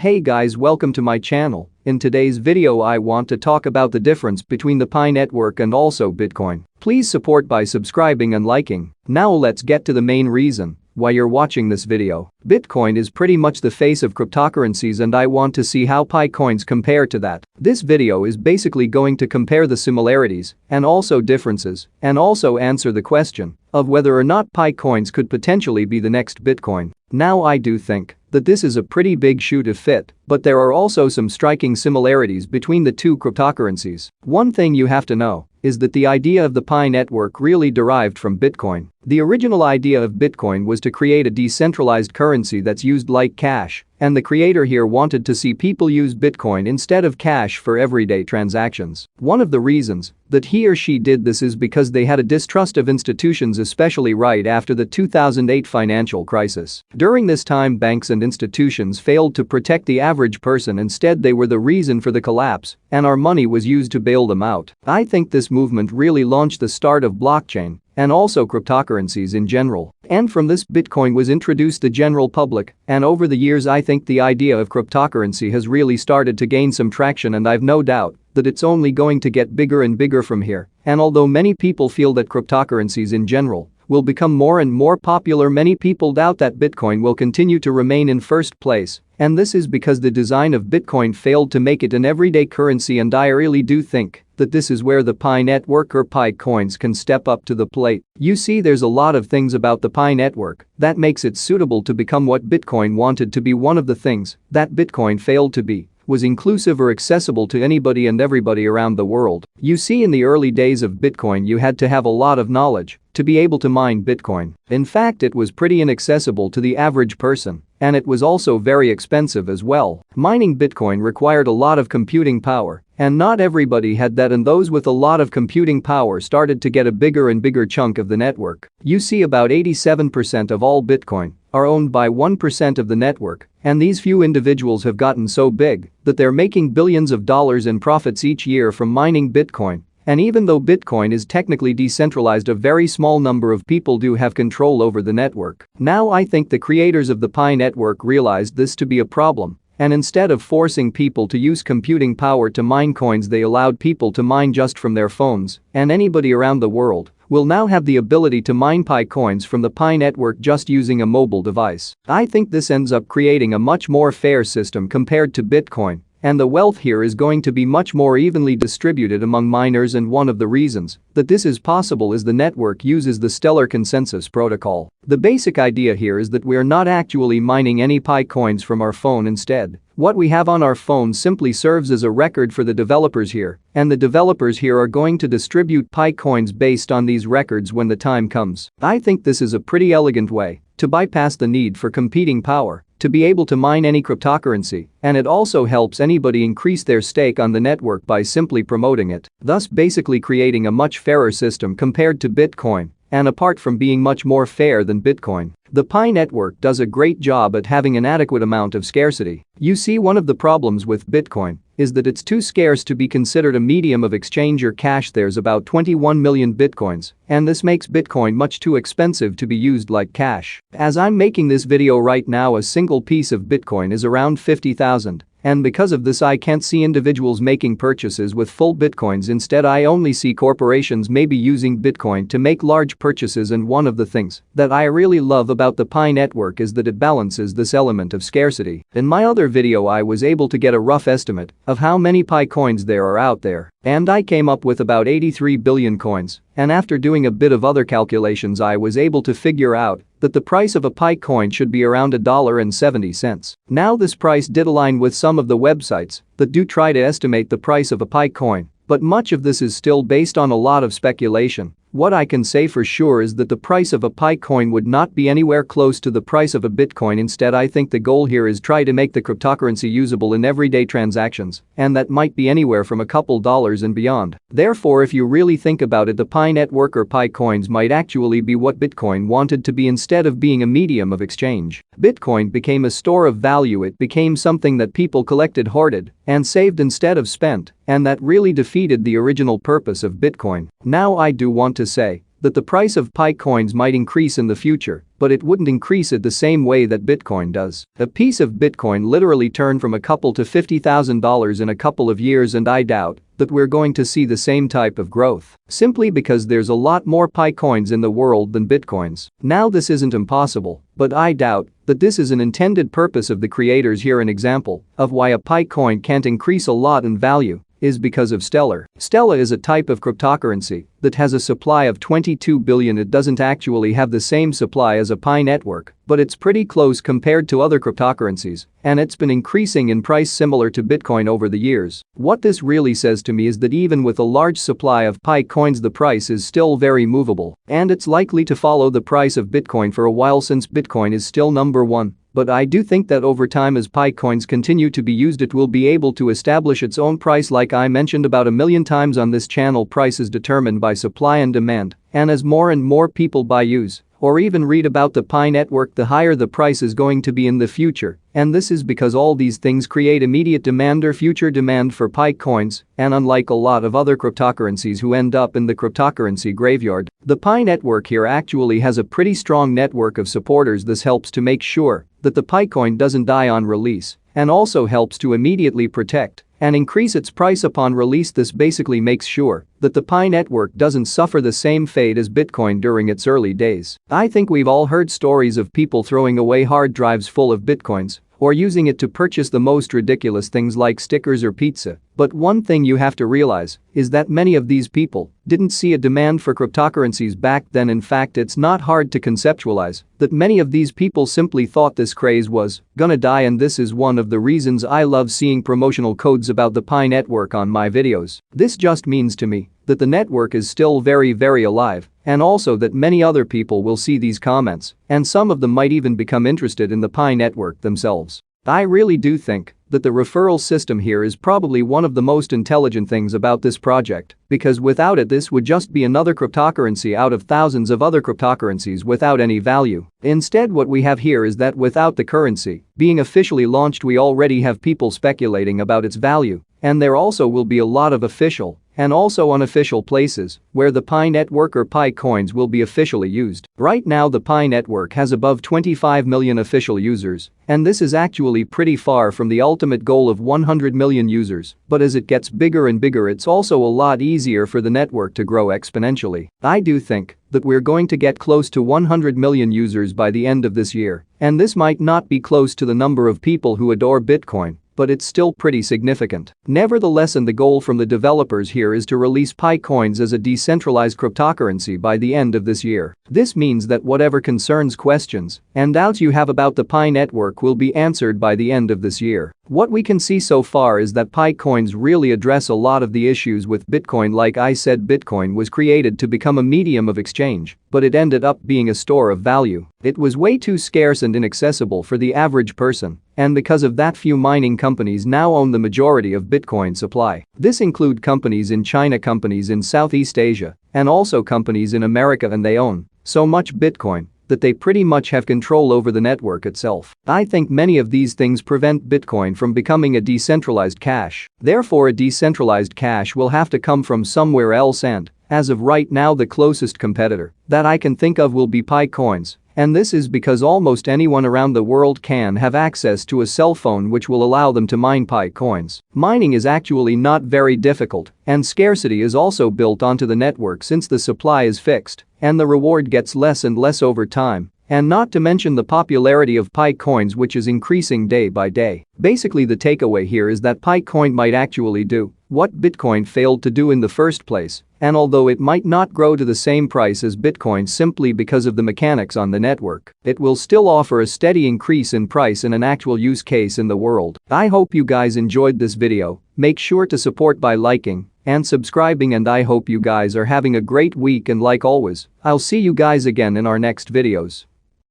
Hey guys, welcome to my channel. In today's video I want to talk about the difference between the Pi network and also Bitcoin. Please support by subscribing and liking. Now let's get to the main reason why you're watching this video. Bitcoin is pretty much the face of cryptocurrencies and I want to see how Pi coins compare to that. This video is basically going to compare the similarities and also differences and also answer the question of whether or not Pi coins could potentially be the next Bitcoin. Now I do think that this is a pretty big shoe to fit, but there are also some striking similarities between the two cryptocurrencies. One thing you have to know is that the idea of the Pi network really derived from Bitcoin. The original idea of Bitcoin was to create a decentralized currency that's used like cash, and the creator here wanted to see people use Bitcoin instead of cash for everyday transactions. One of the reasons that he or she did this is because they had a distrust of institutions, especially right after the 2008 financial crisis. During this time, banks and institutions failed to protect the average person. Instead, they were the reason for the collapse, and our money was used to bail them out. I think this movement really launched the start of blockchain and also cryptocurrencies in general. And from this, Bitcoin was introduced to the general public, and over the years I think the idea of cryptocurrency has really started to gain some traction, and I've no doubt that it's only going to get bigger and bigger from here. And although many people feel that cryptocurrencies in general will become more and more popular, many people doubt that Bitcoin will continue to remain in first place. And this is because the design of Bitcoin failed to make it an everyday currency, and I really do think that this is where the Pi network or Pi coins can step up to the plate. You see, there's a lot of things about the Pi network that makes it suitable to become what Bitcoin wanted to be. One of the things that Bitcoin failed to be was inclusive or accessible to anybody and everybody around the world. You see, in the early days of Bitcoin you had to have a lot of knowledge to be able to mine Bitcoin. In fact, it was pretty inaccessible to the average person, and it was also very expensive as well. Mining Bitcoin required a lot of computing power, and not everybody had that, and those with a lot of computing power started to get a bigger and bigger chunk of the network. You see, about 87% of all Bitcoin are owned by 1% of the network, and these few individuals have gotten so big that they're making billions of dollars in profits each year from mining Bitcoin. And even though Bitcoin is technically decentralized, a very small number of people do have control over the network. Now I think the creators of the Pi network realized this to be a problem, and instead of forcing people to use computing power to mine coins, they allowed people to mine just from their phones, and anybody around the world will now have the ability to mine Pi coins from the Pi network just using a mobile device. I think this ends up creating a much more fair system compared to Bitcoin. And the wealth here is going to be much more evenly distributed among miners, and one of the reasons that this is possible is the network uses the Stellar Consensus Protocol. The basic idea here is that we are not actually mining any Pi coins from our phone. Instead, what we have on our phone simply serves as a record for the developers here, and the developers here are going to distribute Pi coins based on these records when the time comes. I think this is a pretty elegant way to bypass the need for competing power to be able to mine any cryptocurrency, and it also helps anybody increase their stake on the network by simply promoting it, thus basically creating a much fairer system compared to Bitcoin. And apart from being much more fair than Bitcoin, the Pi network does a great job at having an adequate amount of scarcity. You see, one of the problems with Bitcoin is that it's too scarce to be considered a medium of exchange or cash. There's about 21 million Bitcoins, and this makes Bitcoin much too expensive to be used like cash. As I'm making this video right now, a single piece of Bitcoin is around 50,000. And because of this, I can't see individuals making purchases with full Bitcoins. Instead, I only see corporations maybe using Bitcoin to make large purchases. And one of the things that I really love about the Pi network is that it balances this element of scarcity. In my other video I was able to get a rough estimate of how many Pi coins there are out there, and I came up with about 83 billion coins. And after doing a bit of other calculations, I was able to figure out that the price of a Pi coin should be around $1.70. Now this price did align with some of the websites that do try to estimate the price of a Pi coin, but much of this is still based on a lot of speculation. What I can say for sure is that the price of a Pi coin would not be anywhere close to the price of a Bitcoin. Instead, I think the goal here is try to make the cryptocurrency usable in everyday transactions, and that might be anywhere from a couple dollars and beyond. Therefore, if you really think about it, the Pi network or Pi coins might actually be what Bitcoin wanted to be. Instead of being a medium of exchange, Bitcoin became a store of value. It became something that people collected, hoarded, and saved instead of spent, and that really defeated the original purpose of Bitcoin. Now I do want to say that the price of Pi coins might increase in the future, but it wouldn't increase it the same way that Bitcoin does. A piece of Bitcoin literally turned from a couple to $50,000 in a couple of years, and I doubt that we're going to see the same type of growth, simply because there's a lot more Pi coins in the world than Bitcoins. Now, this isn't impossible, but I doubt that this is an intended purpose of the creators here. An example of why a Pi coin can't increase a lot in value is because of Stellar. Stellar is a type of cryptocurrency that has a supply of 22 billion. It doesn't actually have the same supply as a Pi network, but it's pretty close compared to other cryptocurrencies, and it's been increasing in price similar to Bitcoin over the years. What this really says to me is that even with a large supply of Pi coins, the price is still very movable, and it's likely to follow the price of Bitcoin for a while, since Bitcoin is still number one. But I do think that over time, as Pi coins continue to be used, it will be able to establish its own price. Like I mentioned about a million times on this channel, price is determined by supply and demand, and as more and more people buy, use, or even read about the Pi network, the higher the price is going to be in the future. And this is because all these things create immediate demand or future demand for Pi coins, and unlike a lot of other cryptocurrencies who end up in the cryptocurrency graveyard, the Pi network here actually has a pretty strong network of supporters. This helps to make sure that the Pi coin doesn't die on release, and also helps to immediately protect and increase its price upon release. This basically makes sure that the Pi network doesn't suffer the same fate as Bitcoin during its early days. I think we've all heard stories of people throwing away hard drives full of Bitcoins or using it to purchase the most ridiculous things like stickers or pizza. But one thing you have to realize is that many of these people didn't see a demand for cryptocurrencies back then. In fact, it's not hard to conceptualize that many of these people simply thought this craze was gonna die, and this is one of the reasons I love seeing promotional codes about the Pi network on my videos. This just means to me that the network is still very alive, and also that many other people will see these comments, and some of them might even become interested in the Pi network themselves. I really do think that the referral system here is probably one of the most intelligent things about this project, because without it, this would just be another cryptocurrency out of thousands of other cryptocurrencies without any value. Instead, what we have here is that without the currency being officially launched, we already have people speculating about its value, and there also will be a lot of official and also unofficial places where the Pi network or Pi coins will be officially used. Right now, the Pi network has above 25 million official users, and this is actually pretty far from the ultimate goal of 100 million users. But as it gets bigger and bigger, it's also a lot easier for the network to grow exponentially. I do think that we're going to get close to 100 million users by the end of this year, and this might not be close to the number of people who adore Bitcoin, but it's still pretty significant. Nevertheless, and the goal from the developers here is to release Pi coins as a decentralized cryptocurrency by the end of this year. This means that whatever concerns, questions, and doubts you have about the Pi network will be answered by the end of this year. What we can see so far is that Pi coins really address a lot of the issues with Bitcoin. Like I said, Bitcoin was created to become a medium of exchange, but it ended up being a store of value. It was way too scarce and inaccessible for the average person, and because of that, few mining companies now own the majority of Bitcoin supply. This include companies in China, companies in Southeast Asia, and also companies in America, and they own so much Bitcoin that they pretty much have control over the network itself. I think many of these things prevent Bitcoin from becoming a decentralized cash. Therefore, a decentralized cash will have to come from somewhere else, and as of right now, the closest competitor that I can think of will be Pi coins. And this is because almost anyone around the world can have access to a cell phone which will allow them to mine Pi coins. Mining is actually not very difficult, and scarcity is also built onto the network since the supply is fixed and the reward gets less and less over time. And not to mention the popularity of Pi coins, which is increasing day by day. Basically, the takeaway here is that Pi coin might actually do what Bitcoin failed to do in the first place, and although it might not grow to the same price as Bitcoin simply because of the mechanics on the network, it will still offer a steady increase in price in an actual use case in the world. I hope you guys enjoyed this video. Make sure to support by liking and subscribing, and I hope you guys are having a great week, and like always, I'll see you guys again in our next videos.